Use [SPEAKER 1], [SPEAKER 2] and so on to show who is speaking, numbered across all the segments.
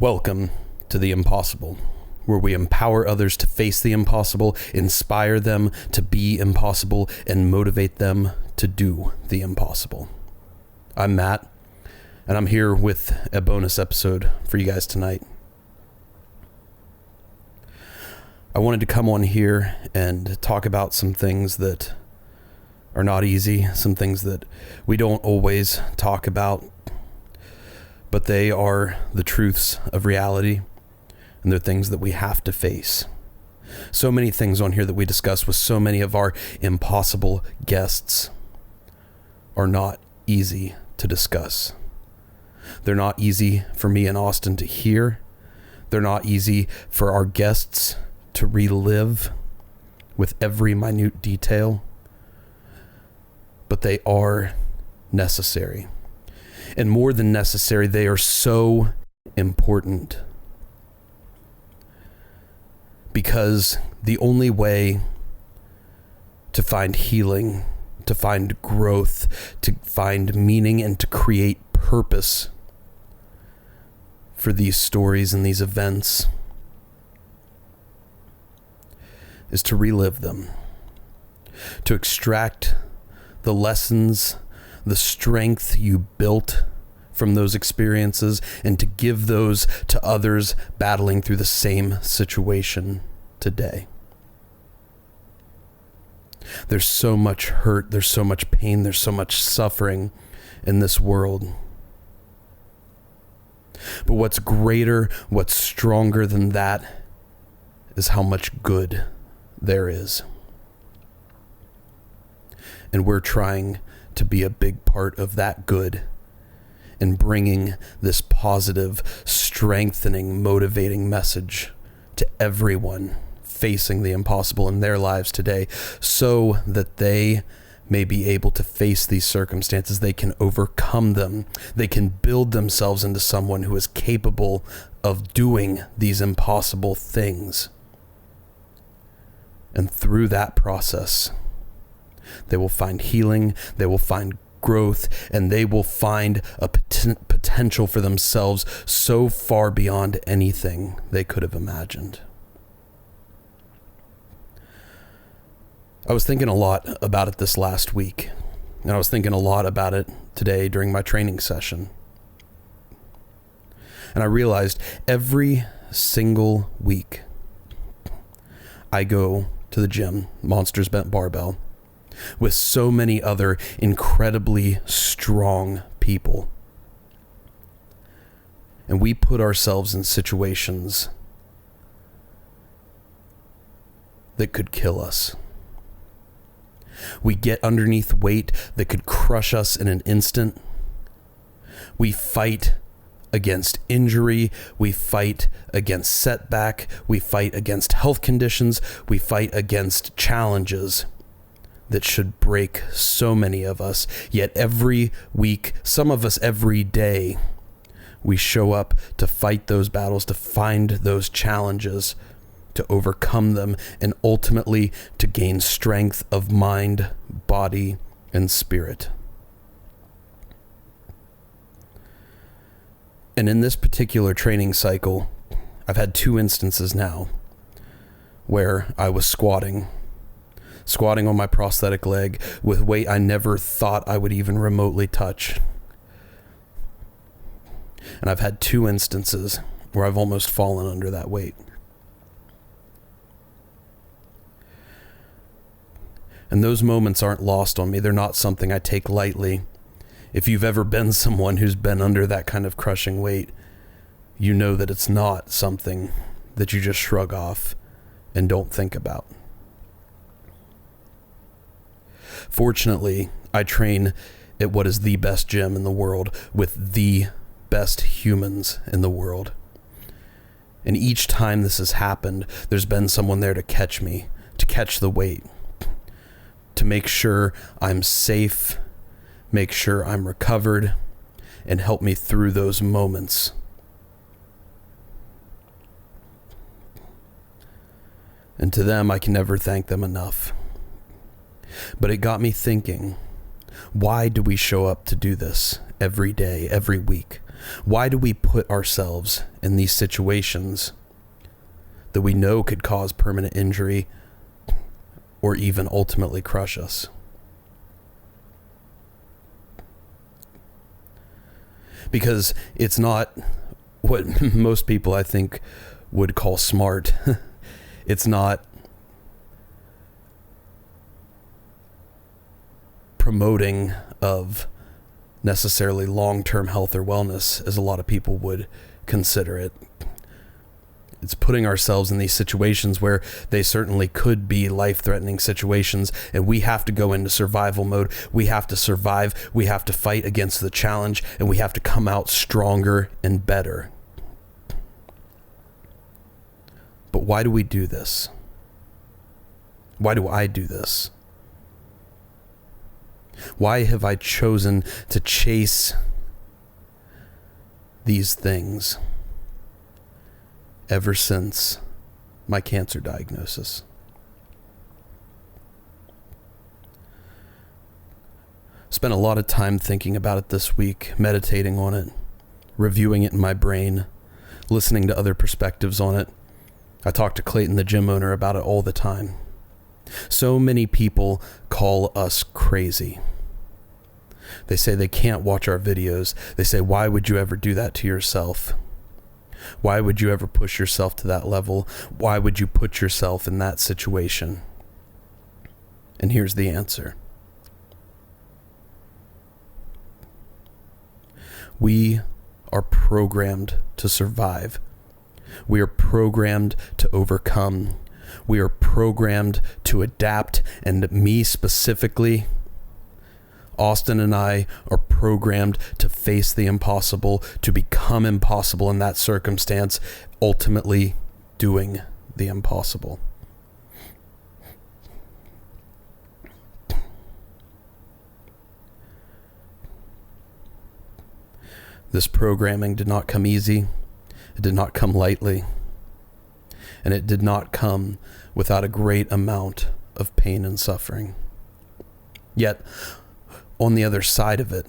[SPEAKER 1] Welcome to The Impossible, where we empower others to face the impossible, inspire them to be impossible, and motivate them to do the impossible. I'm Matt, and I'm here with a bonus episode for you guys tonight. I wanted to come on here and talk about some things that are not easy, some things that we don't always talk about, but they are the truths of reality, and they're things that we have to face. So many things on here that we discuss with so many of our impossible guests are not easy to discuss. They're not easy for me and Austin to hear. They're not easy for our guests to relive with every minute detail, but they are necessary. And more than necessary, they are so important. Because the only way to find healing, to find growth, to find meaning, and to create purpose for these stories and these events is to relive them, to extract the lessons, the strength you built from those experiences, and to give those to others battling through the same situation today. There's so much hurt, there's so much pain, there's so much suffering in this world. But what's greater, what's stronger than that is how much good there is. And we're trying to be a big part of that good and bringing this positive, strengthening, motivating message to everyone facing the impossible in their lives today, so that they may be able to face these circumstances. They can overcome them. They can build themselves into someone who is capable of doing these impossible things. And through that process, they will find healing, they will find growth, and they will find a potential for themselves so far beyond anything they could have imagined. I was thinking a lot about it this last week, and I was thinking a lot about it today during my training session. And I realized every single week I go to the gym, Monsters Bent Barbell, with so many other incredibly strong people. And we put ourselves in situations that could kill us. We get underneath weight that could crush us in an instant. We fight against injury, we fight against setback, we fight against health conditions, we fight against challenges that should break so many of us. Yet every week, some of us every day, we show up to fight those battles, to find those challenges, to overcome them, and ultimately to gain strength of mind, body, and spirit. And in this particular training cycle, I've had 2 instances now where I was squatting on my prosthetic leg with weight I never thought I would even remotely touch. And I've had 2 instances where I've almost fallen under that weight. And those moments aren't lost on me. They're not something I take lightly. If you've ever been someone who's been under that kind of crushing weight, you know that it's not something that you just shrug off and don't think about. Fortunately, I train at what is the best gym in the world with the best humans in the world. And each time this has happened, there's been someone there to catch me, to catch the weight, to make sure I'm safe, make sure I'm recovered, and help me through those moments. And to them, I can never thank them enough. But it got me thinking, why do we show up to do this every day, every week? Why do we put ourselves in these situations that we know could cause permanent injury or even ultimately crush us? Because it's not what most people, I think, would call smart. It's not promoting of necessarily long-term health or wellness as a lot of people would consider it. It's putting ourselves in these situations where they certainly could be life-threatening situations, and we have to go into survival mode. We have to survive. We have to fight against the challenge, and we have to come out stronger and better. But why do we do this? Why do I do this? Why have I chosen to chase these things ever since my cancer diagnosis? Spent a lot of time thinking about it this week, meditating on it, reviewing it in my brain, listening to other perspectives on it. I talk to Clayton, the gym owner, about it all the time. So many people call us crazy. They say they can't watch our videos. They say, why would you ever do that to yourself? Why would you ever push yourself to that level? Why would you put yourself in that situation? And here's the answer. We are programmed to survive. We are programmed to overcome. We are programmed to adapt. And me specifically, Austin and I are programmed to face the impossible, to become impossible in that circumstance, ultimately doing the impossible. This programming did not come easy. It did not come lightly. And it did not come without a great amount of pain and suffering. Yet, on the other side of it,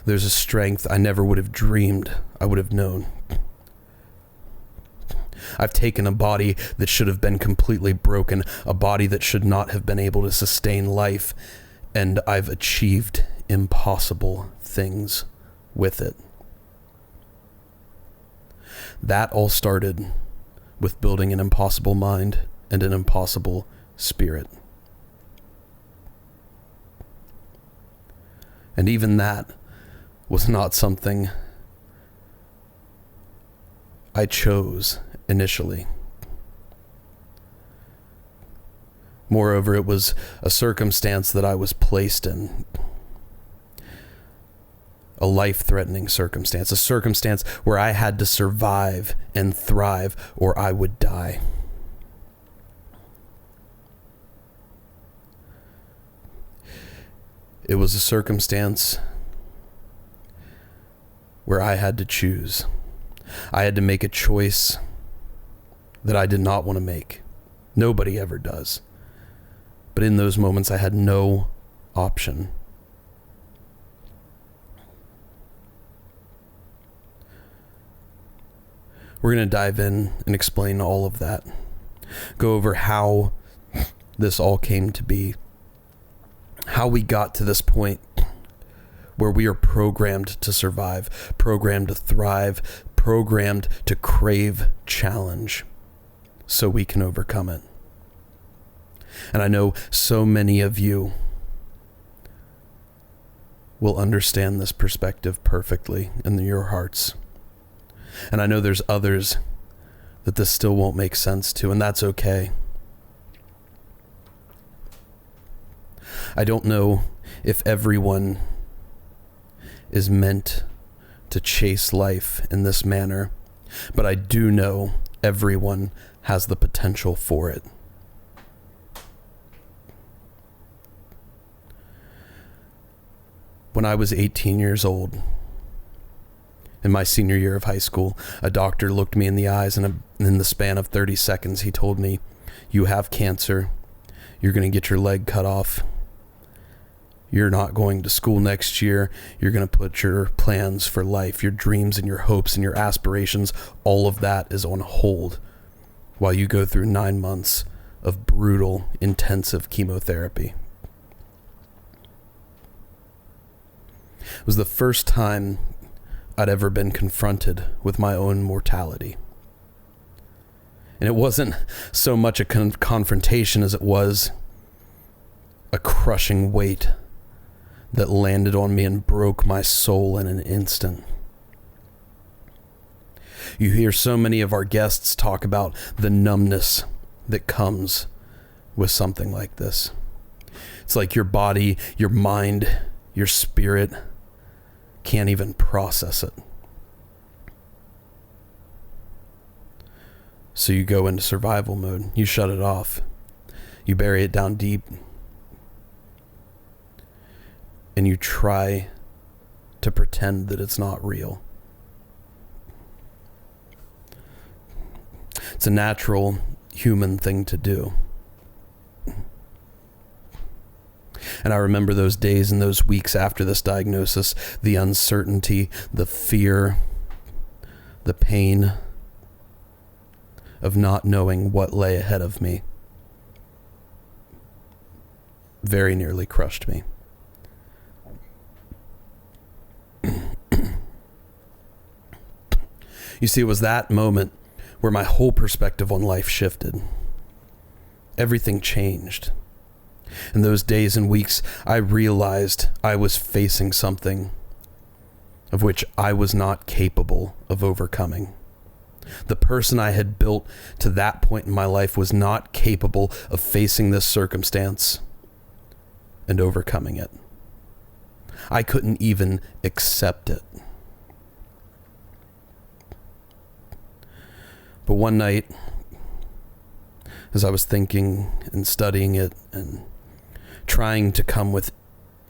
[SPEAKER 1] there's a strength I never would have dreamed I would have known. I've taken a body that should have been completely broken, a body that should not have been able to sustain life, and I've achieved impossible things with it. That all started with building an impossible mind and an impossible spirit. And even that was not something I chose initially. Moreover, it was a circumstance that I was placed in. A life-threatening circumstance, a circumstance where I had to survive and thrive or I would die. It was a circumstance where I had to choose. I had to make a choice that I did not want to make. Nobody ever does. But in those moments, I had no option. We're going to dive in and explain all of that. Go over how this all came to be. How we got to this point where we are programmed to survive, programmed to thrive, programmed to crave challenge so we can overcome it. And I know so many of you will understand this perspective perfectly in your hearts. And I know there's others that this still won't make sense to, and that's okay. I don't know if everyone is meant to chase life in this manner, but I do know everyone has the potential for it. When I was 18 years old, in my senior year of high school, a doctor looked me in the eyes, and in the span of 30 seconds, he told me, "You have cancer. You're going to get your leg cut off. You're not going to school next year. You're going to put your plans for life, your dreams and your hopes and your aspirations, all of that is on hold while you go through 9 months of brutal, intensive chemotherapy. It was the first time I'd ever been confronted with my own mortality. And it wasn't so much a confrontation as it was a crushing weight that landed on me and broke my soul in an instant. You hear so many of our guests talk about the numbness that comes with something like this. It's like your body, your mind, your spirit can't even process it. So you go into survival mode. You shut it off. You bury it down deep. And you try to pretend that it's not real. It's a natural human thing to do. And I remember those days and those weeks after this diagnosis, the uncertainty, the fear, the pain of not knowing what lay ahead of me very nearly crushed me. You see, it was that moment where my whole perspective on life shifted. Everything changed. In those days and weeks, I realized I was facing something of which I was not capable of overcoming. The person I had built to that point in my life was not capable of facing this circumstance and overcoming it. I couldn't even accept it. But one night, as I was thinking and studying it and trying to come with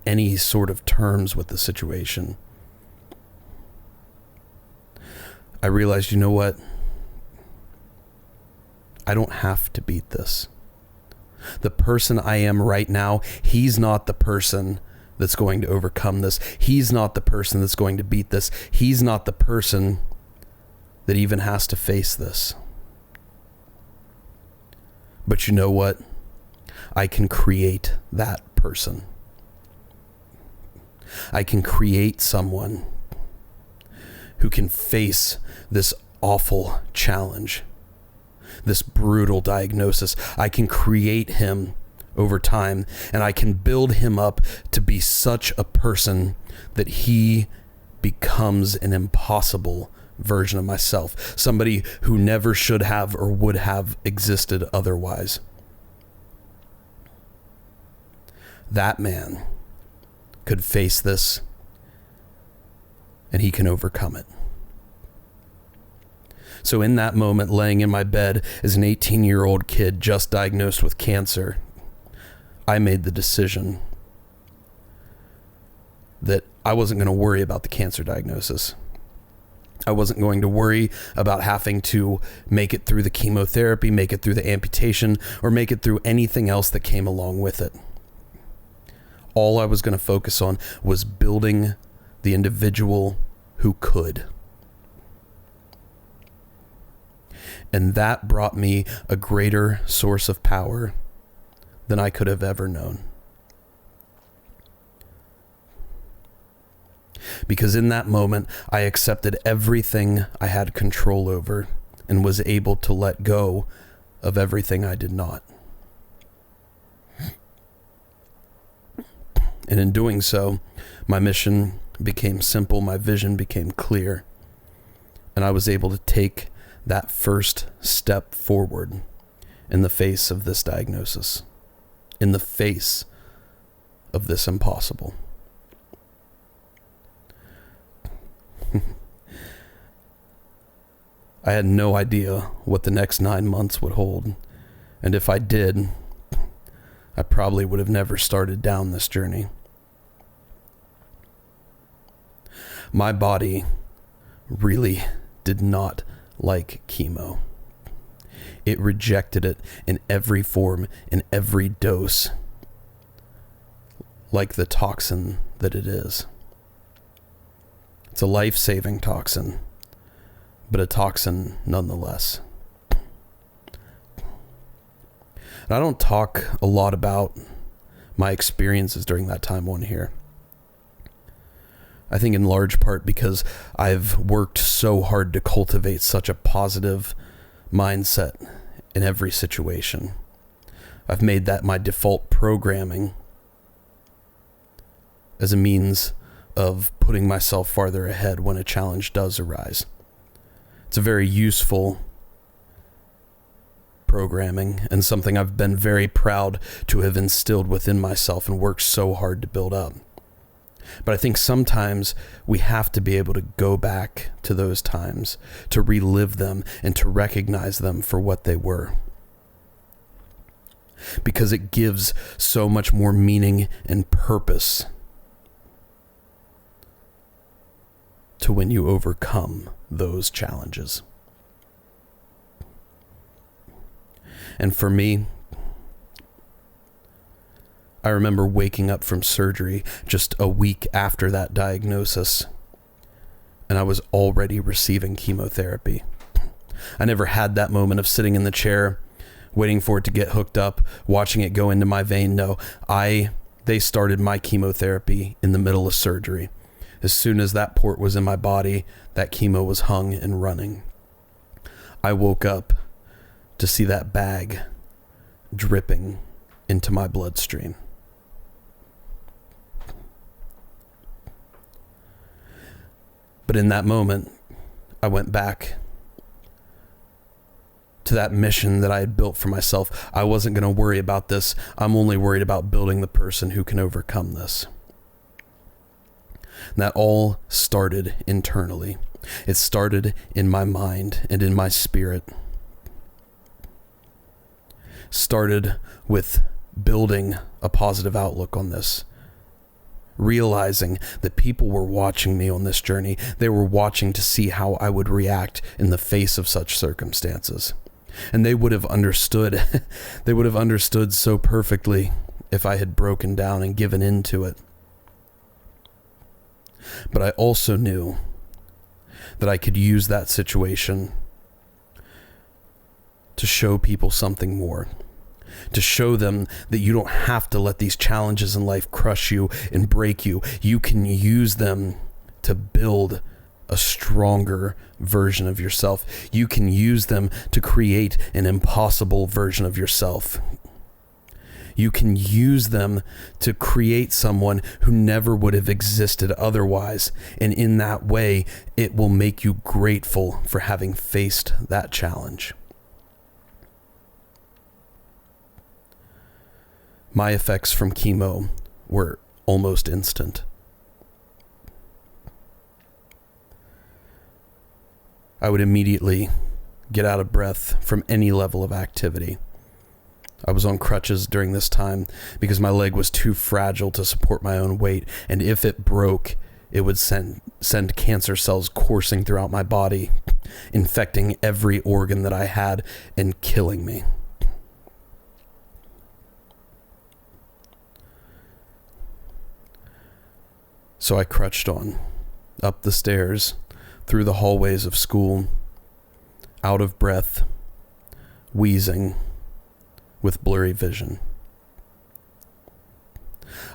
[SPEAKER 1] any sort of terms with the situation, I realized, you know what? I don't have to beat this. The person I am right now, he's not the person that's going to overcome this. He's not the person that's going to beat this. He's not the person that even has to face this. But you know what? I can create that person. I can create someone who can face this awful challenge, this brutal diagnosis. I can create him over time, and I can build him up to be such a person that he becomes an impossible version of myself, somebody who never should have or would have existed otherwise. That man could face this, and he can overcome it. So in that moment, laying in my bed as an 18-year-old kid just diagnosed with cancer, I made the decision that I wasn't going to worry about the cancer diagnosis. I wasn't going to worry about having to make it through the chemotherapy, make it through the amputation, or make it through anything else that came along with it. All I was going to focus on was building the individual who could. And that brought me a greater source of power than I could have ever known. Because in that moment, I accepted everything I had control over and was able to let go of everything I did not. And in doing so, my mission became simple, my vision became clear, and I was able to take that first step forward in the face of this diagnosis, in the face of this impossible. I had no idea what the next 9 months would hold, and if I did, I probably would have never started down this journey. My body really did not like chemo. It rejected it in every form, in every dose, like the toxin that it is. It's a life-saving toxin, but a toxin nonetheless. And I don't talk a lot about my experiences during that time on here. I think in large part because I've worked so hard to cultivate such a positive mindset in every situation. I've made that my default programming as a means of putting myself farther ahead when a challenge does arise. It's a very useful programming and something I've been very proud to have instilled within myself and worked so hard to build up. But I think sometimes we have to be able to go back to those times, to relive them and to recognize them for what they were. Because it gives so much more meaning and purpose to when you overcome those challenges. And for me, I remember waking up from surgery just a week after that diagnosis, and I was already receiving chemotherapy. I never had that moment of sitting in the chair, waiting for it to get hooked up, watching it go into my vein. No, they started my chemotherapy in the middle of surgery. As soon as that port was in my body, that chemo was hung and running. I woke up to see that bag dripping into my bloodstream. But in that moment, I went back to that mission that I had built for myself. I wasn't going to worry about this. I'm only worried about building the person who can overcome this. And that all started internally. It started in my mind and in my spirit. Started with building a positive outlook on this. Realizing that people were watching me on this journey. They were watching to see how I would react in the face of such circumstances. And they would have understood. They would have understood so perfectly if I had broken down and given in to it. But I also knew that I could use that situation to show people something more. To show them that you don't have to let these challenges in life crush you and break you. You can use them to build a stronger version of yourself. You can use them to create an impossible version of yourself. You can use them to create someone who never would have existed otherwise. And in that way, it will make you grateful for having faced that challenge. My effects from chemo were almost instant. I would immediately get out of breath from any level of activity. I was on crutches during this time because my leg was too fragile to support my own weight, and if it broke, it would send cancer cells coursing throughout my body, infecting every organ that I had and killing me. So I crutched on, up the stairs, through the hallways of school, out of breath, wheezing, with blurry vision.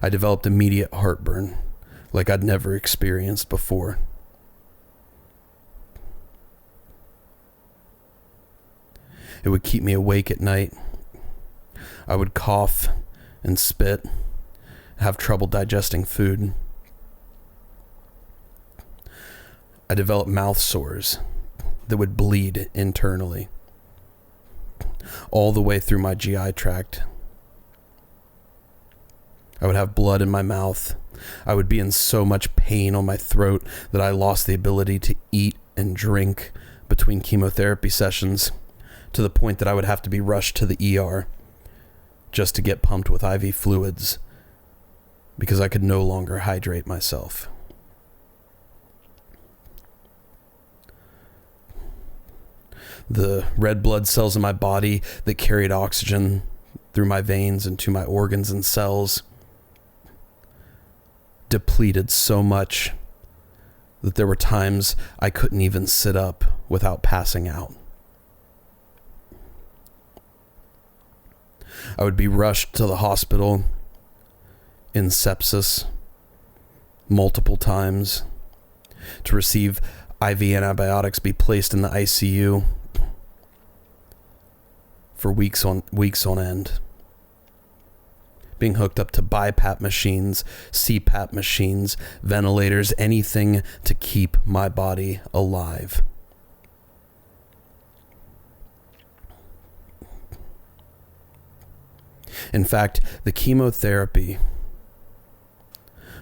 [SPEAKER 1] I developed immediate heartburn, like I'd never experienced before. It would keep me awake at night. I would cough and spit, have trouble digesting food. I developed mouth sores that would bleed internally, all the way through my GI tract. I would have blood in my mouth. I would be in so much pain on my throat that I lost the ability to eat and drink between chemotherapy sessions, to the point that I would have to be rushed to the ER just to get pumped with IV fluids because I could no longer hydrate myself. The red blood cells in my body that carried oxygen through my veins and to my organs and cells depleted so much that there were times I couldn't even sit up without passing out. I would be rushed to the hospital in sepsis multiple times to receive IV antibiotics, be placed in the ICU for weeks on end, being hooked up to BiPAP machines, CPAP machines, ventilators, anything to keep my body alive. In fact, the chemotherapy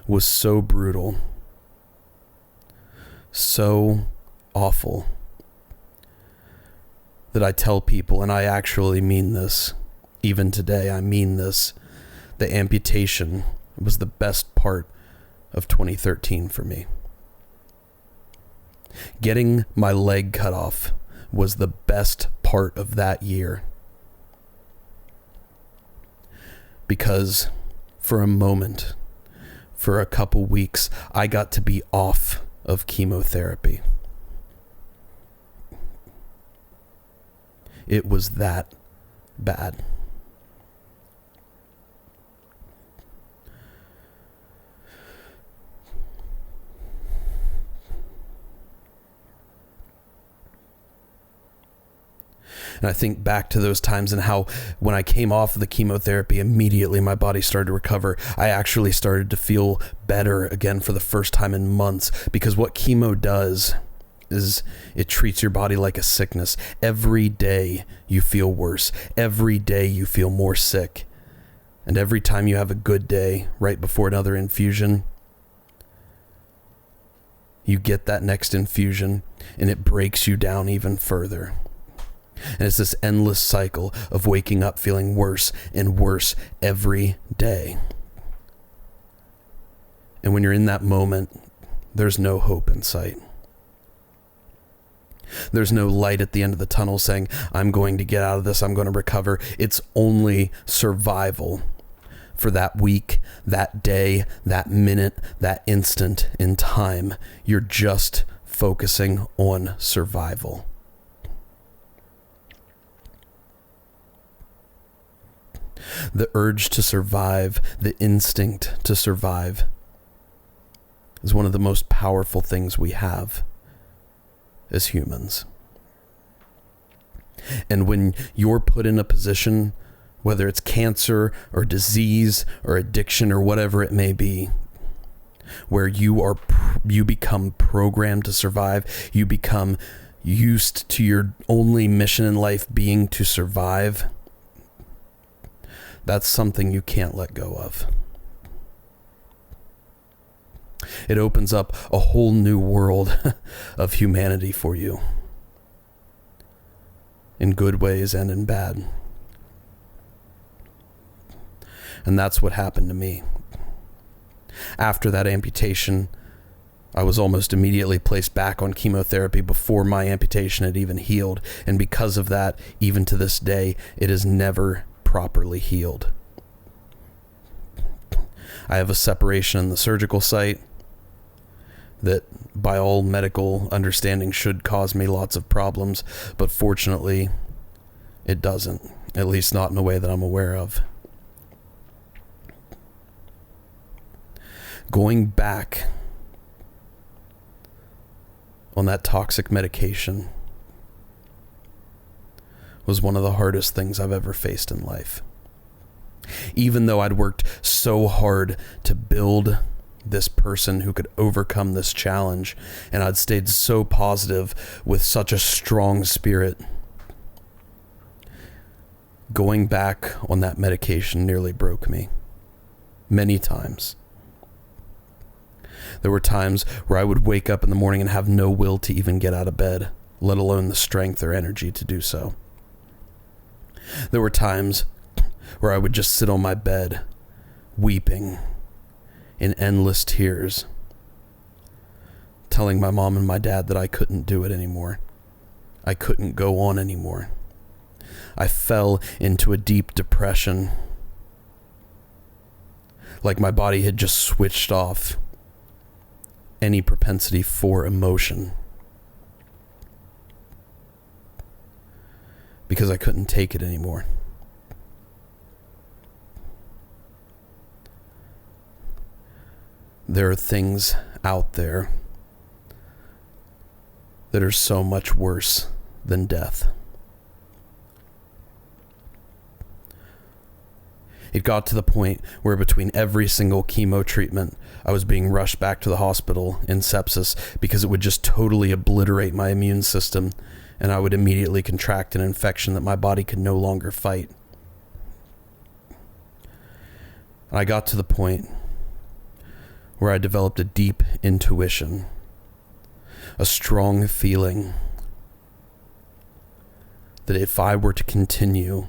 [SPEAKER 1] was so brutal, so awful, that I tell people, and I actually mean this, even today, I mean this, the amputation was the best part of 2013 for me. Getting my leg cut off was the best part of that year. Because for a moment, for a couple weeks, I got to be off of chemotherapy. It was that bad. And I think back to those times and how when I came off of the chemotherapy, immediately my body started to recover. I actually started to feel better again for the first time in months, because what chemo does is it treats your body like a sickness. Every day you feel worse. Every day you feel more sick. And every time you have a good day right before another infusion, you get that next infusion and it breaks you down even further. And it's this endless cycle of waking up feeling worse and worse every day. And when you're in that moment, there's no hope in sight. There's no light at the end of the tunnel saying, I'm going to get out of this, I'm going to recover. It's only survival for that week, that day, that minute, that instant in time. You're just focusing on survival. The urge to survive, the instinct to survive, is one of the most powerful things we have as humans. And when you're put in a position, whether it's cancer or disease or addiction or whatever it may be, where you become programmed to survive, you become used to your only mission in life being to survive, that's something you can't let go of. It opens up a whole new world of humanity for you, in good ways and in bad. And that's what happened to me. After that amputation, I was almost immediately placed back on chemotherapy before my amputation had even healed. And because of that, even to this day, it has never properly healed. I have a separation in the surgical site that by all medical understanding should cause me lots of problems, but fortunately it doesn't, at least not in a way that I'm aware of. Going back on that toxic medication was one of the hardest things I've ever faced in life. Even though I'd worked so hard to build this person who could overcome this challenge, and I'd stayed so positive with such a strong spirit, going back on that medication nearly broke me. Many times. There were times where I would wake up in the morning and have no will to even get out of bed, let alone the strength or energy to do so. There were times where I would just sit on my bed, weeping in endless tears, telling my mom and my dad that I couldn't do it anymore. I couldn't go on anymore. I fell into a deep depression, like my body had just switched off any propensity for emotion, because I couldn't take it anymore. There are things out there that are so much worse than death. It got to the point where between every single chemo treatment, I was being rushed back to the hospital in sepsis because it would just totally obliterate my immune system, and I would immediately contract an infection that my body could no longer fight. I got to the point where I developed a deep intuition, a strong feeling that if I were to continue,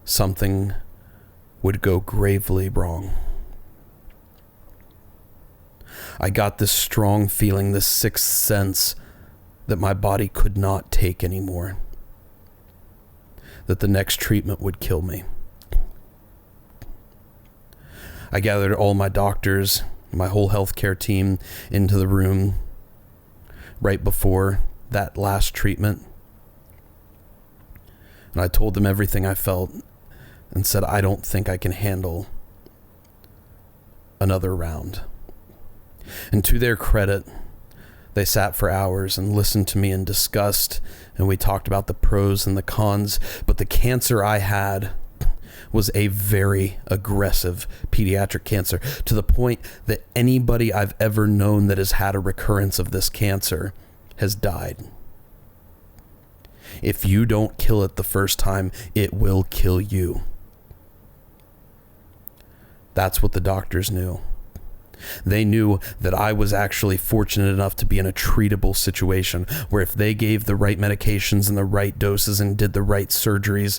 [SPEAKER 1] something would go gravely wrong. I got this strong feeling, this sixth sense that my body could not take anymore, that the next treatment would kill me. I gathered all my doctors, my whole healthcare team into the room right before that last treatment. And I told them everything I felt and said, I don't think I can handle another round. And to their credit, they sat for hours and listened to me and discussed, and we talked about the pros and the cons. But the cancer I had was a very aggressive pediatric cancer, to the point that anybody I've ever known that has had a recurrence of this cancer has died. If you don't kill it the first time, it will kill you. That's what the doctors knew. They knew that I was actually fortunate enough to be in a treatable situation where if they gave the right medications and the right doses and did the right surgeries,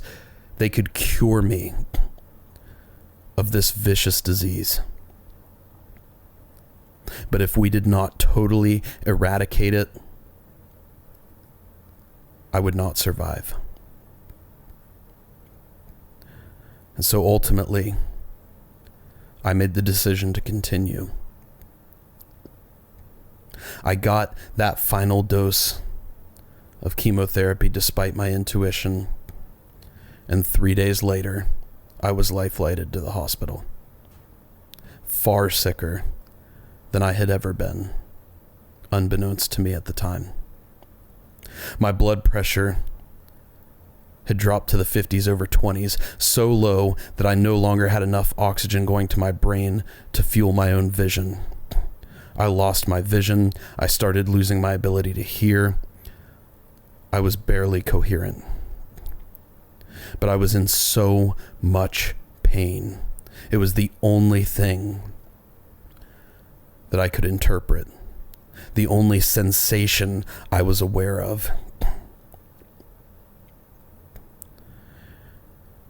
[SPEAKER 1] they could cure me of this vicious disease. But if we did not totally eradicate it, I would not survive. And so ultimately, I made the decision to continue. I got that final dose of chemotherapy despite my intuition, and 3 days later, I was life-flighted to the hospital. Far sicker than I had ever been, unbeknownst to me at the time. My blood pressure had dropped to the 50s over 20s, so low that I no longer had enough oxygen going to my brain to fuel my own vision. I lost my vision. I started losing my ability to hear. I was barely coherent. But I was in so much pain. It was the only thing that I could interpret, the only sensation I was aware of.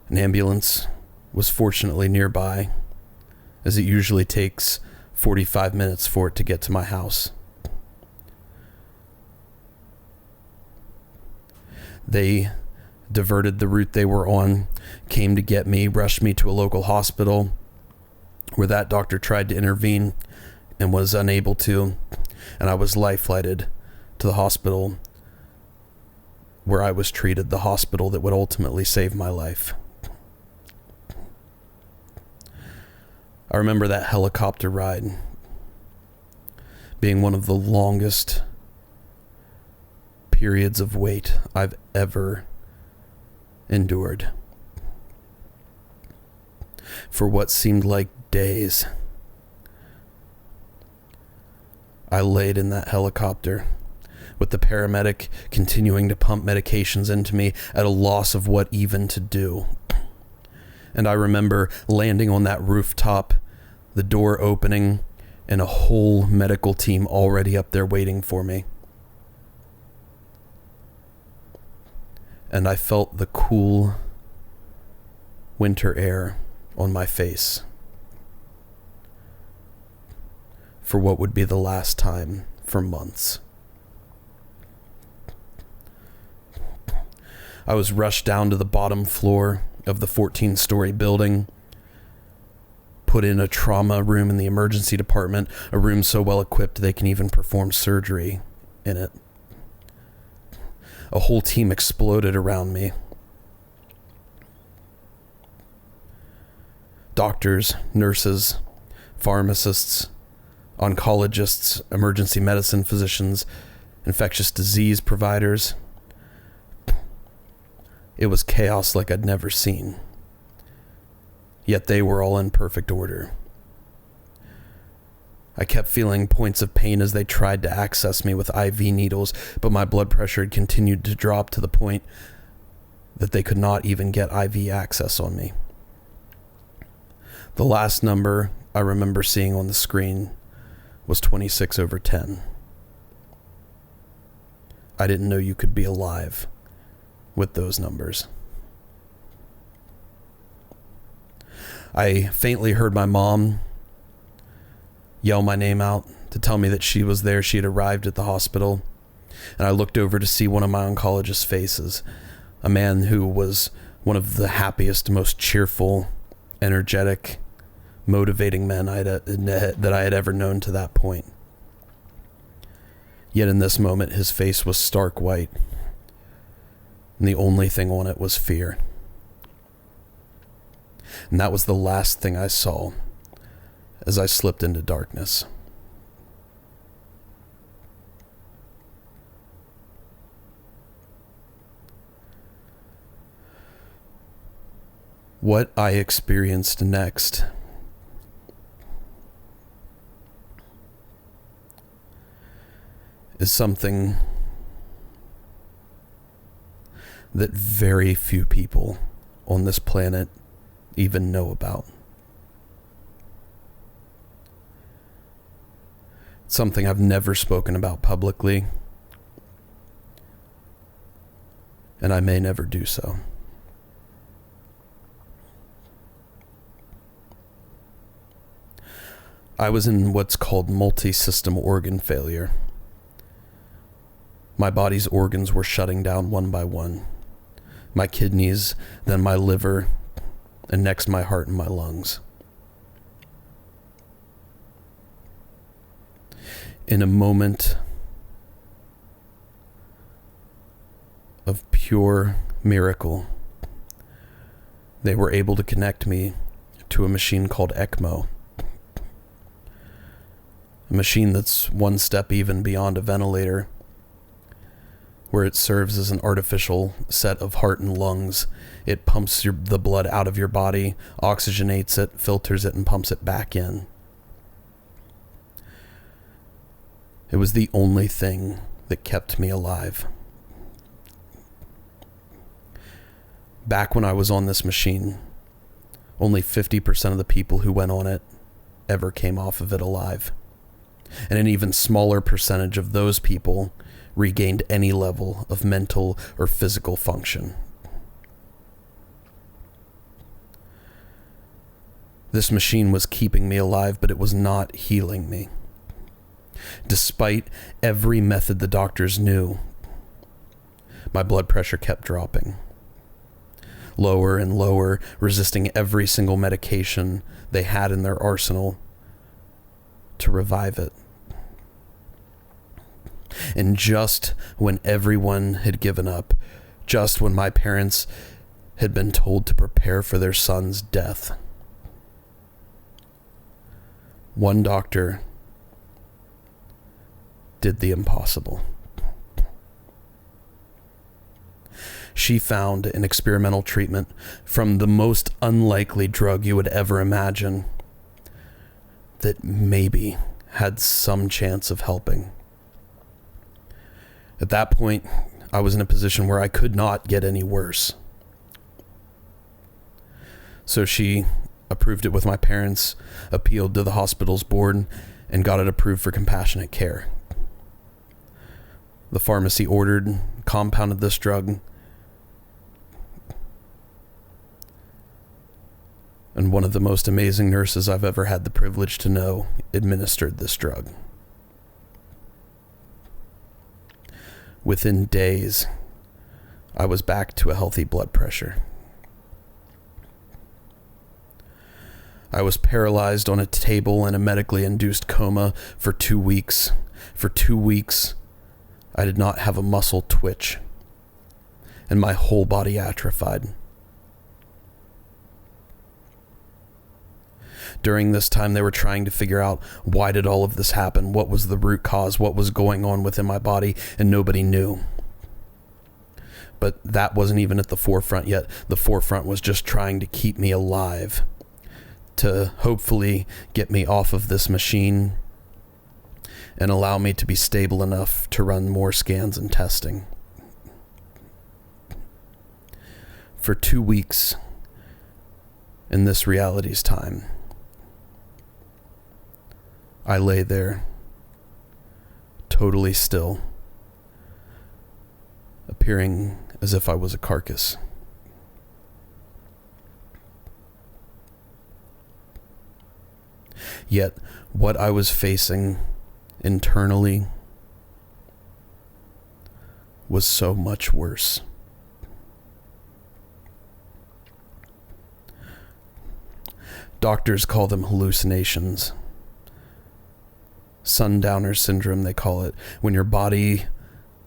[SPEAKER 1] An ambulance was fortunately nearby, as it usually takes 45 minutes for it to get to my house. They diverted the route they were on, came to get me, rushed me to a local hospital where that doctor tried to intervene and was unable to, and I was life-flighted to the hospital where I was treated, the hospital that would ultimately save my life. I remember that helicopter ride being one of the longest periods of wait I've ever endured. For what seemed like days, I laid in that helicopter with the paramedic continuing to pump medications into me at a loss of what even to do. And I remember landing on that rooftop, the door opening, and a whole medical team already up there waiting for me. And I felt the cool winter air on my face for what would be the last time for months. I was rushed down to the bottom floor of the 14-story building, put in a trauma room in the emergency department, a room so well equipped they can even perform surgery in it. A whole team exploded around me. Doctors, nurses, pharmacists, oncologists, emergency medicine physicians, infectious disease providers. It was chaos like I'd never seen. Yet they were all in perfect order. I kept feeling points of pain as they tried to access me with IV needles, but my blood pressure had continued to drop to the point that they could not even get IV access on me. The last number I remember seeing on the screen was 26/10. I didn't know you could be alive with those numbers. I faintly heard my mom yell my name out to tell me that she was there. She had arrived at the hospital, and I looked over to see one of my oncologist's faces, a man who was one of the happiest, most cheerful, energetic, motivating men that I had ever known to that point. Yet in this moment, his face was stark white, and the only thing on it was fear. And that was the last thing I saw as I slipped into darkness. What I experienced next is something that very few people on this planet even know about. It's something I've never spoken about publicly, and I may never do so. I was in what's called multi-system organ failure. My body's organs were shutting down one by one. My kidneys, then my liver, and next my heart and my lungs. In a moment of pure miracle, they were able to connect me to a machine called ECMO. A machine that's one step even beyond a ventilator, where it serves as an artificial set of heart and lungs. It pumps the blood out of your body, oxygenates it, filters it, and pumps it back in. It was the only thing that kept me alive. Back when I was on this machine, only 50% of the people who went on it ever came off of it alive. And an even smaller percentage of those people regained any level of mental or physical function. This machine was keeping me alive, but it was not healing me. Despite every method the doctors knew, my blood pressure kept dropping. Lower and lower, resisting every single medication they had in their arsenal to revive it. And just when everyone had given up, just when my parents had been told to prepare for their son's death, one doctor did the impossible. She found an experimental treatment from the most unlikely drug you would ever imagine that maybe had some chance of helping. At that point, I was in a position where I could not get any worse. So she approved it with my parents, appealed to the hospital's board, and got it approved for compassionate care. The pharmacy ordered, compounded this drug, and one of the most amazing nurses I've ever had the privilege to know administered this drug. Within days, I was back to a healthy blood pressure. I I was paralyzed on a table in a medically induced coma for 2 weeks. For 2 weeks, I did not have a muscle twitch, and my whole body atrophied. During this time, they were trying to figure out, why did all of this happen? What was the root cause? What was going on within my body? And nobody knew. But that wasn't even at the forefront yet. The forefront was just trying to keep me alive, to hopefully get me off of this machine and allow me to be stable enough to run more scans and testing. For 2 weeks in this reality's time, I lay there, totally still, appearing as if I was a carcass. Yet, what I was facing internally was so much worse. Doctors call them hallucinations. Sundowner syndrome, they call it, when your body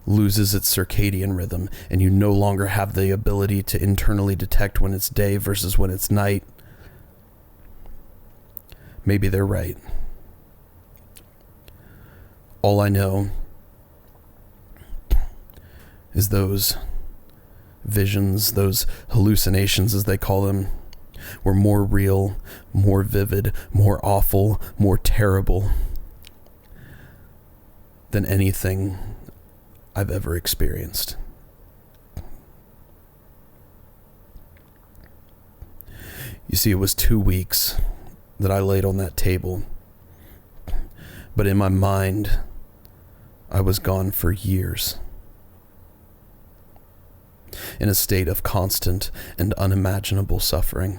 [SPEAKER 1] loses its circadian rhythm and you no longer have the ability to internally detect when it's day versus when it's night. Maybe they're right. All I know is those visions, those hallucinations as they call them, were more real, more vivid, more awful, more terrible than anything I've ever experienced. You see, it was 2 weeks that I laid on that table, but in my mind, I was gone for years, in a state of constant and unimaginable suffering.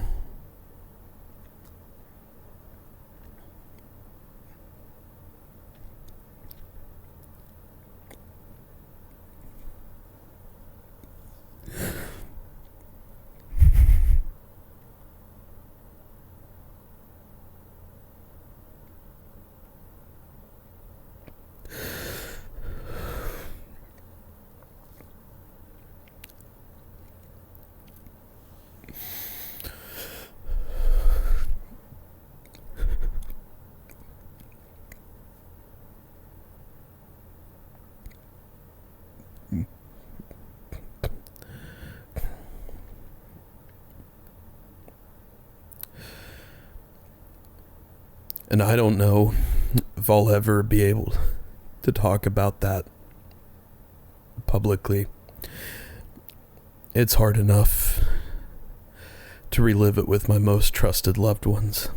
[SPEAKER 1] And I don't know if I'll ever be able to talk about that publicly. It's hard enough to relive it with my most trusted loved ones.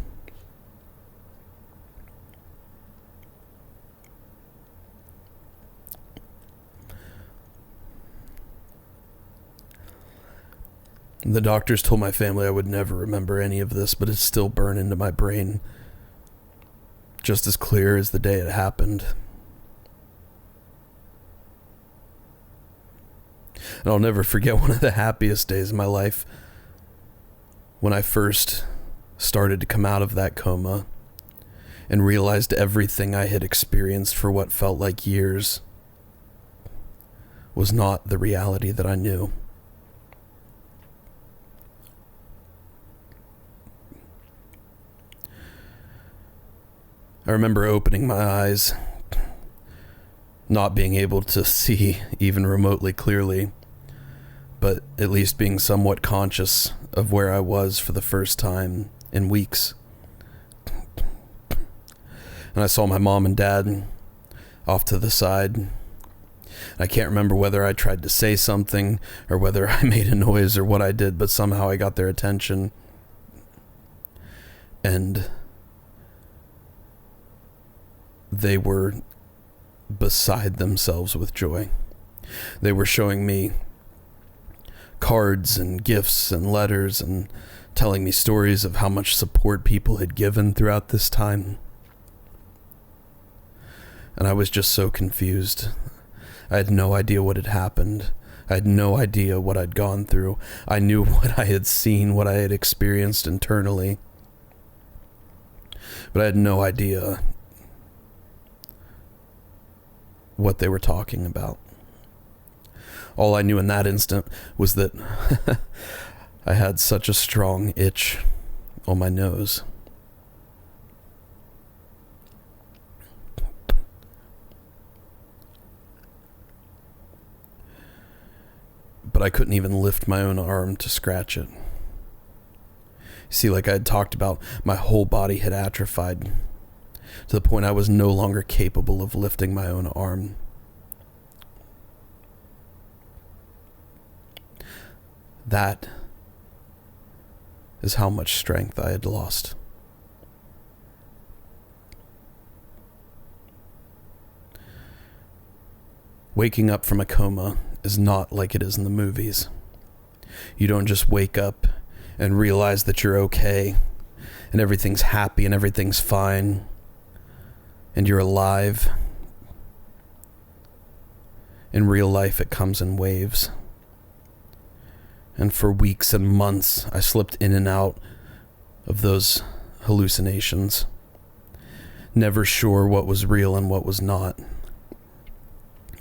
[SPEAKER 1] The doctors told my family I would never remember any of this, but it's still burned into my brain, just as clear as the day it happened. And I'll never forget one of the happiest days of my life, when I first started to come out of that coma and realized everything I had experienced for what felt like years was not the reality that I knew. I remember opening my eyes, not being able to see even remotely clearly, but at least being somewhat conscious of where I was for the first time in weeks. And I saw my mom and dad off to the side. I can't remember whether I tried to say something or whether I made a noise or what I did, but somehow I got their attention. And they were beside themselves with joy. They were showing me cards and gifts and letters and telling me stories of how much support people had given throughout this time. And I was just so confused. I had no idea what had happened. I had no idea what I'd gone through. I knew what I had seen, what I had experienced internally. But I had no idea what they were talking about. All I knew in that instant was that I had such a strong itch on my nose. But I couldn't even lift my own arm to scratch it. See, like I had talked about, my whole body had atrophied to the point I was no longer capable of lifting my own arm. That is how much strength I had lost. Waking up from a coma is not like it is in the movies. You don't just wake up and realize that you're okay and everything's happy and everything's fine and you're alive. In real life, it comes in waves. And for weeks and months, I slipped in and out of those hallucinations, never sure what was real and what was not.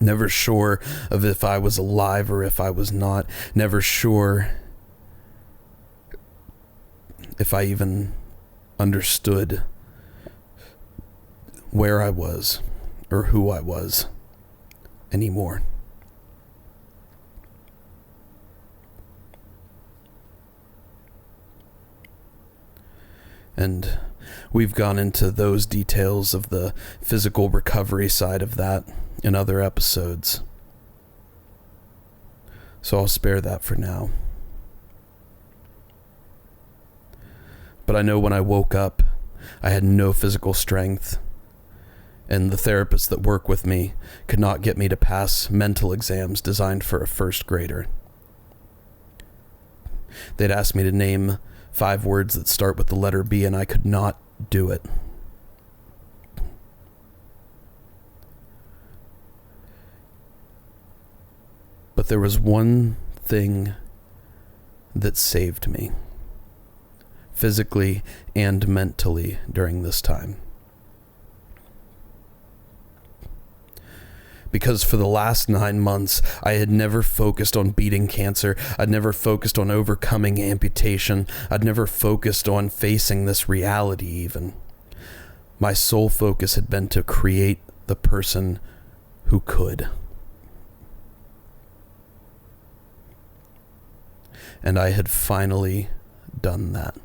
[SPEAKER 1] Never sure of if I was alive or if I was not. Never sure if I even understood where I was or who I was anymore. And we've gone into those details of the physical recovery side of that in other episodes. So I'll spare that for now. But I know when I woke up, I had no physical strength, and the therapists that work with me could not get me to pass mental exams designed for a first grader. They'd asked me to name 5 words that start with the letter B, and I could not do it. But there was one thing that saved me, physically and mentally, during this time. Because for the last 9 months, I had never focused on beating cancer. I'd never focused on overcoming amputation. I'd never focused on facing this reality even. My sole focus had been to create the person who could. And I had finally done that.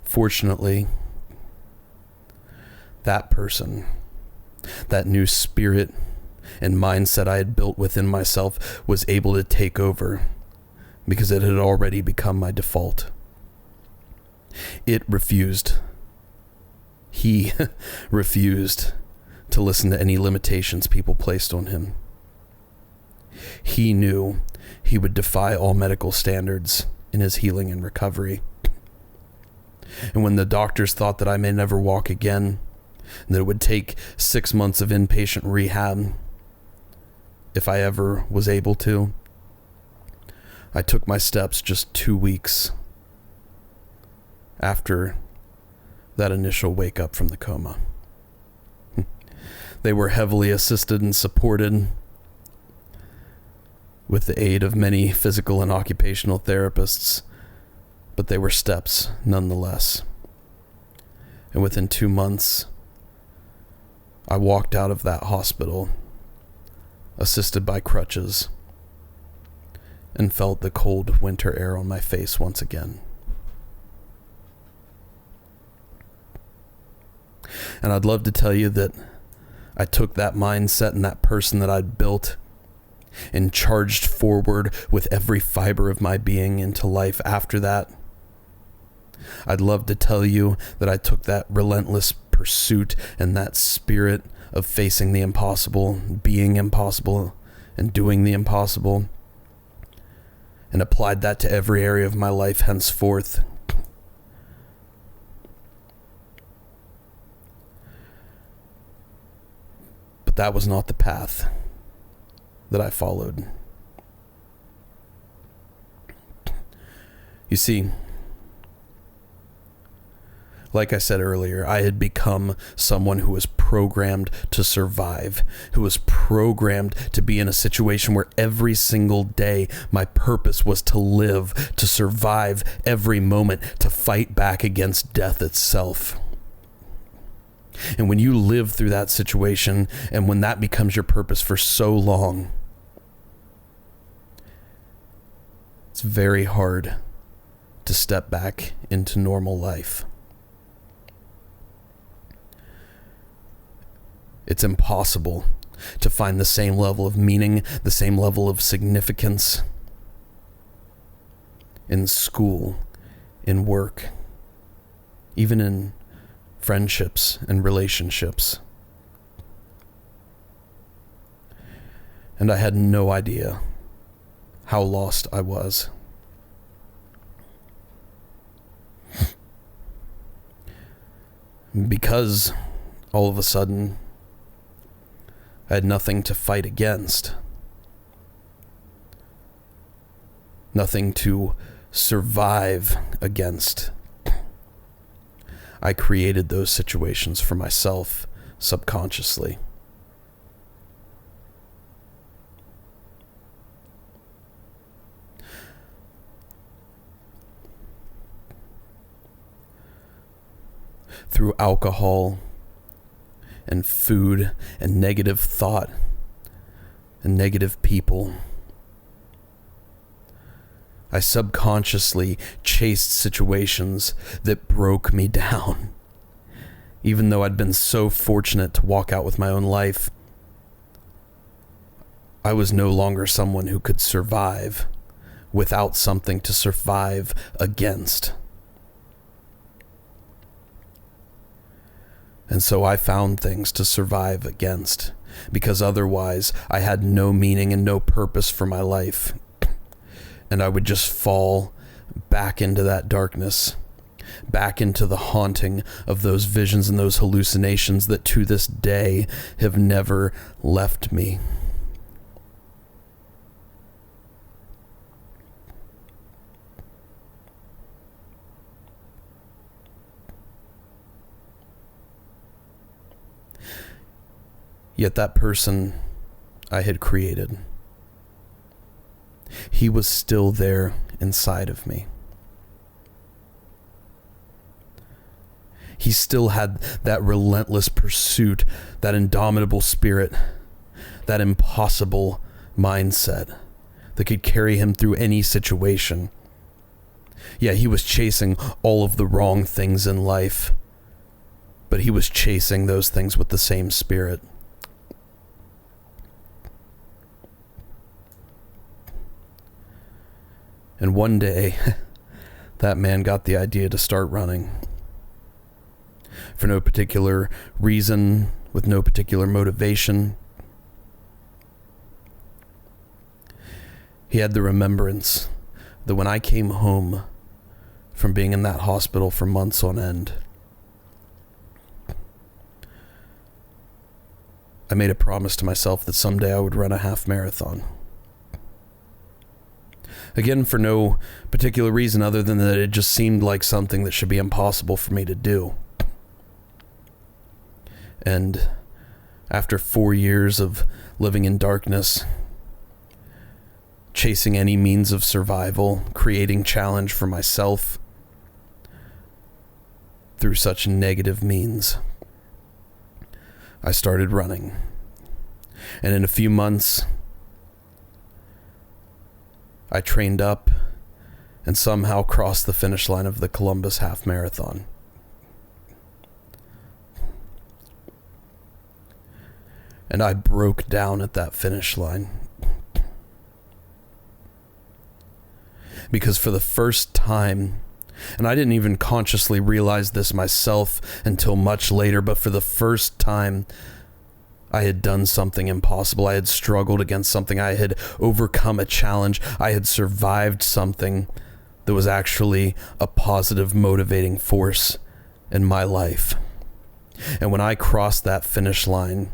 [SPEAKER 1] Fortunately, that person, that new spirit and mindset I had built within myself was able to take over because it had already become my default. It refused. He refused to listen to any limitations people placed on him. He knew he would defy all medical standards in his healing and recovery. And when the doctors thought that I may never walk again, and that it would take 6 months of inpatient rehab, if I ever was able to, I took my steps just 2 weeks after that initial wake up from the coma. They were heavily assisted and supported with the aid of many physical and occupational therapists, but they were steps nonetheless. And within 2 months, I walked out of that hospital, assisted by crutches, and felt the cold winter air on my face once again. And I'd love to tell you that I took that mindset and that person that I'd built and charged forward with every fiber of my being into life after that. I'd love to tell you that I took that relentless pursuit and that spirit of facing the impossible, being impossible, and doing the impossible, and applied that to every area of my life henceforth. But that was not the path that I followed. You see, Like I said earlier, I had become someone who was programmed to survive, who was programmed to be in a situation where every single day my purpose was to live, to survive every moment, to fight back against death itself. And when you live through that situation, and when that becomes your purpose for so long, it's very hard to step back into normal life. It's impossible to find the same level of meaning, the same level of significance in school, in work, even in friendships and relationships. And I had no idea how lost I was. Because all of a sudden, I had nothing to fight against. Nothing to survive against. I created those situations for myself subconsciously. Through alcohol and food and negative thought and negative people, I subconsciously chased situations that broke me down. Even though I'd been so fortunate to walk out with my own life, I was no longer someone who could survive without something to survive against. And so I found things to survive against, because otherwise I had no meaning and no purpose for my life. And I would just fall back into that darkness, back into the haunting of those visions and those hallucinations that to this day have never left me. Yet that person I had created, he was still there inside of me. He still had that relentless pursuit, that indomitable spirit, that impossible mindset that could carry him through any situation. Yeah, he was chasing all of the wrong things in life, but he was chasing those things with the same spirit. And one day, that man got the idea to start running. For no particular reason, with no particular motivation. He had the remembrance that when I came home from being in that hospital for months on end, I made a promise to myself that someday I would run a half marathon. Again, for no particular reason other than that it just seemed like something that should be impossible for me to do. And after 4 years of living in darkness, chasing any means of survival, creating challenge for myself through such negative means, I started running. And in a few months, I trained up and somehow crossed the finish line of the Columbus Half Marathon. And I broke down at that finish line. Because for the first time, and I didn't even consciously realize this myself until much later, but for the first time, I had done something impossible. I had struggled against something. I had overcome a challenge. I had survived something that was actually a positive, motivating force in my life. And when I crossed that finish line,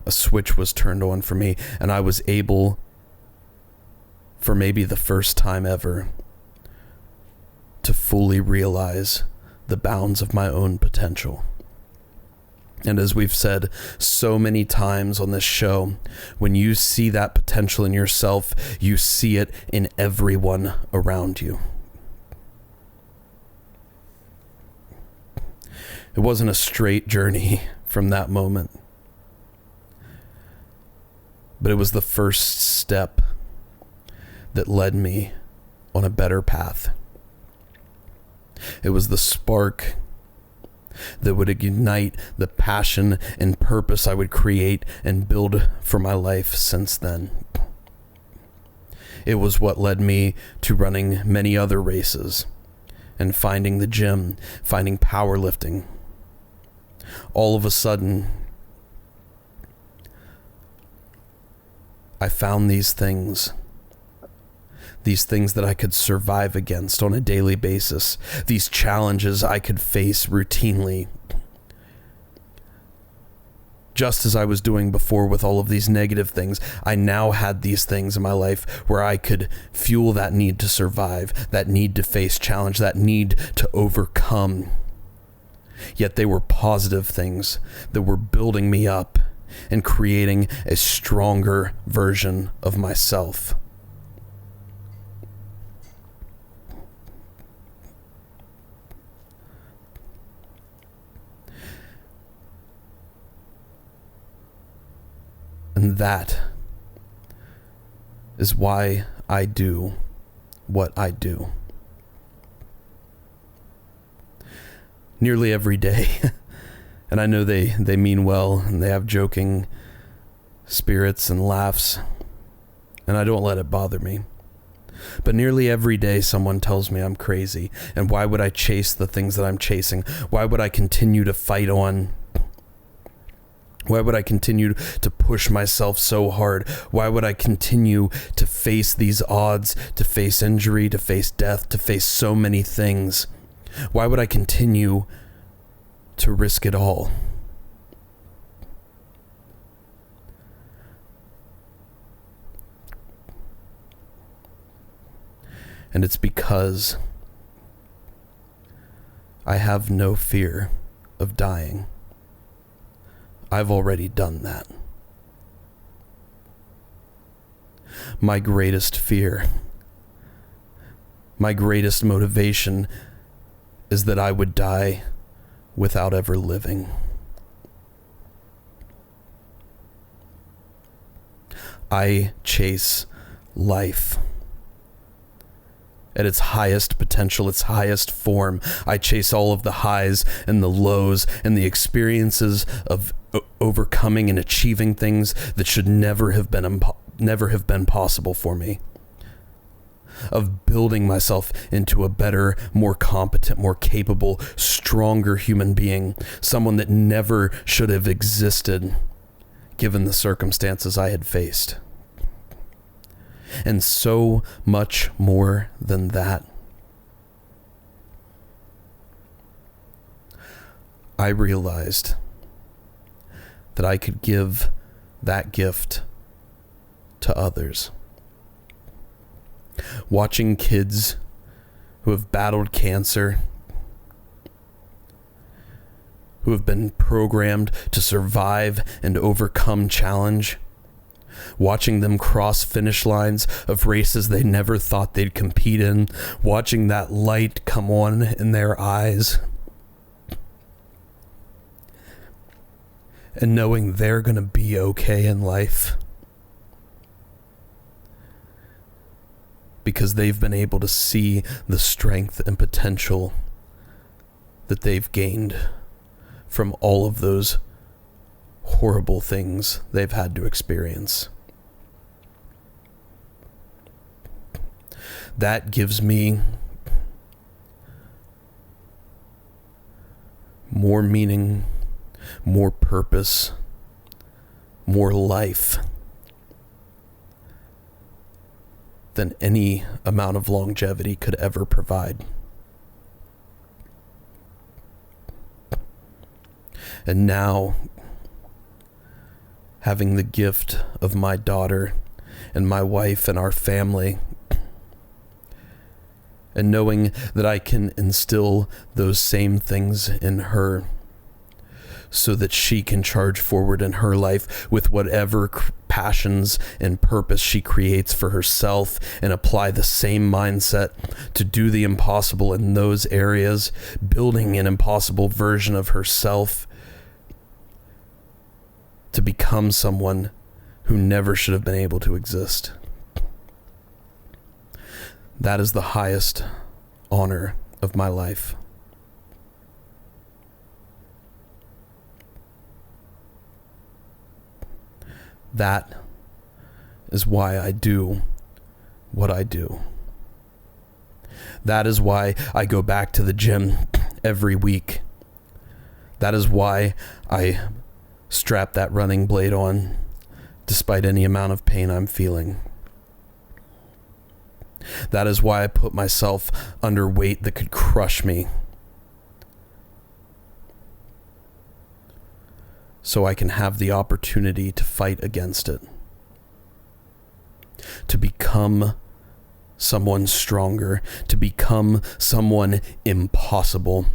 [SPEAKER 1] a switch was turned on for me, and I was able, for maybe the first time ever, to fully realize the bounds of my own potential. And as we've said so many times on this show, when you see that potential in yourself, you see it in everyone around you. It wasn't a straight journey from that moment, but it was the first step that led me on a better path. It was the spark that would ignite the passion and purpose I would create and build for my life since then. It was what led me to running many other races and finding the gym, finding powerlifting. All of a sudden, I found these things that I could survive against on a daily basis, these challenges I could face routinely. Just as I was doing before with all of these negative things, I now had these things in my life where I could fuel that need to survive, that need to face challenge, that need to overcome. Yet they were positive things that were building me up and creating a stronger version of myself. And that is why I do what I do. Nearly every day. And I know they mean well, and they have joking spirits and laughs, and I don't let it bother me. But nearly every day someone tells me I'm crazy, and why would I chase the things that I'm chasing? Why would I continue to fight on? Why would I continue to push myself so hard? Why would I continue to face these odds, to face injury, to face death, to face so many things? Why would I continue to risk it all? And it's because I have no fear of dying. I've already done that. My greatest fear, my greatest motivation is that I would die without ever living. I chase life at its highest potential, its highest form. I chase all of the highs and the lows and the experiences of overcoming and achieving things that should never have been possible for me. Of building myself into a better, more competent, more capable, stronger human being, someone that never should have existed given the circumstances I had faced. And so much more than that. I realized that I could give that gift to others. Watching kids who have battled cancer, who have been programmed to survive and overcome challenge, watching them cross finish lines of races they never thought they'd compete in, watching that light come on in their eyes, and knowing they're going to be okay in life because they've been able to see the strength and potential that they've gained from all of those horrible things they've had to experience. That gives me more meaning, more purpose, more life than any amount of longevity could ever provide. And now, having the gift of my daughter and my wife and our family, and knowing that I can instill those same things in her so that she can charge forward in her life with whatever passions and purpose she creates for herself, and apply the same mindset to do the impossible in those areas, building an impossible version of herself to become someone who never should have been able to exist. That is the highest honor of my life. That is why I do what I do. That is why I go back to the gym every week. That is why I strap that running blade on despite any amount of pain I'm feeling. That is why I put myself under weight that could crush me, so I can have the opportunity to fight against it, to become someone stronger, to become someone impossible,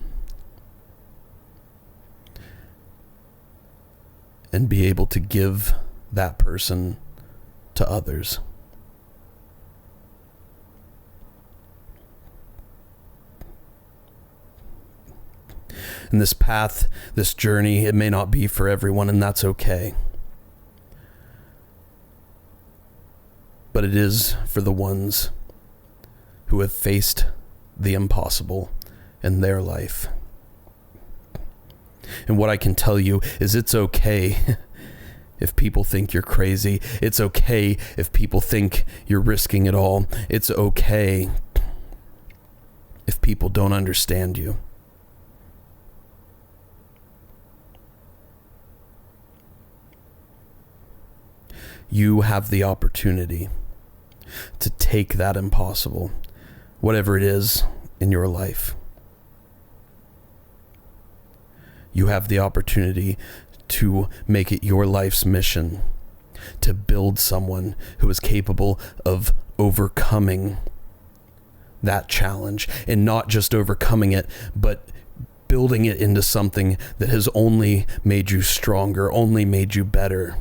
[SPEAKER 1] and be able to give that person to others. And this path, this journey, it may not be for everyone, and that's okay. But it is for the ones who have faced the impossible in their life. And what I can tell you is it's okay if people think you're crazy. It's okay if people think you're risking it all. It's okay if people don't understand you. You have the opportunity to take that impossible, whatever it is in your life. You have the opportunity to make it your life's mission to build someone who is capable of overcoming that challenge, and not just overcoming it, but building it into something that has only made you stronger, only made you better.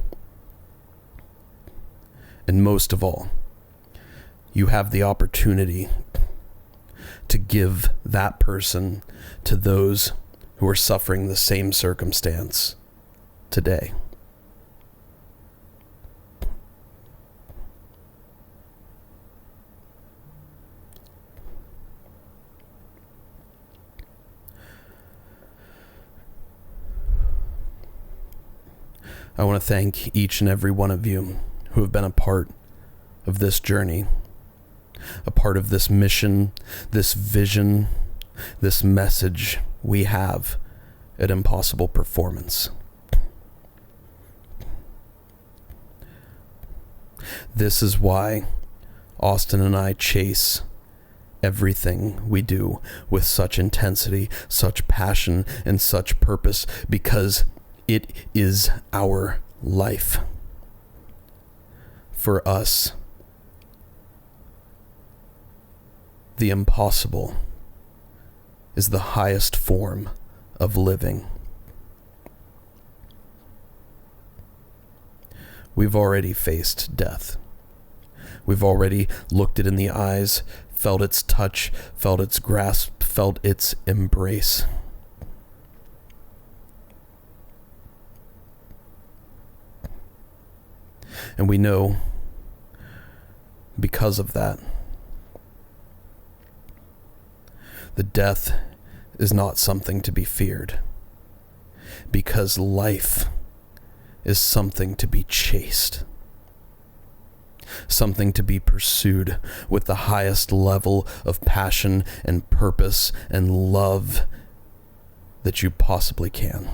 [SPEAKER 1] And most of all, you have the opportunity to give that person to those who are suffering the same circumstance today. I want to thank each and every one of you who have been a part of this journey, a part of this mission, this vision, this message we have at Impossible Performance. This is why Austin and I chase everything we do with such intensity, such passion, and such purpose, because it is our life. For us, the impossible is the highest form of living. We've already faced death. We've already looked it in the eyes, felt its touch, felt its grasp, felt its embrace. And we know, because of that, the death is not something to be feared, because life is something to be chased, something to be pursued with the highest level of passion and purpose and love that you possibly can.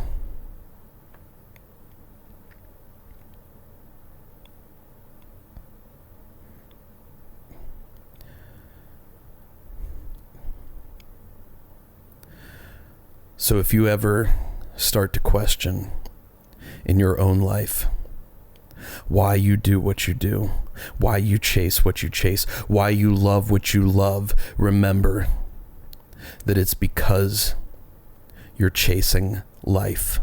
[SPEAKER 1] So if you ever start to question in your own life why you do what you do, why you chase what you chase, why you love what you love, remember that it's because you're chasing life.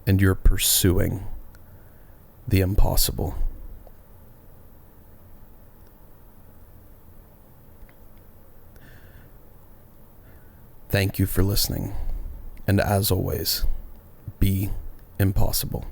[SPEAKER 1] And you're pursuing the impossible. Thank you for listening. And as always, be impossible.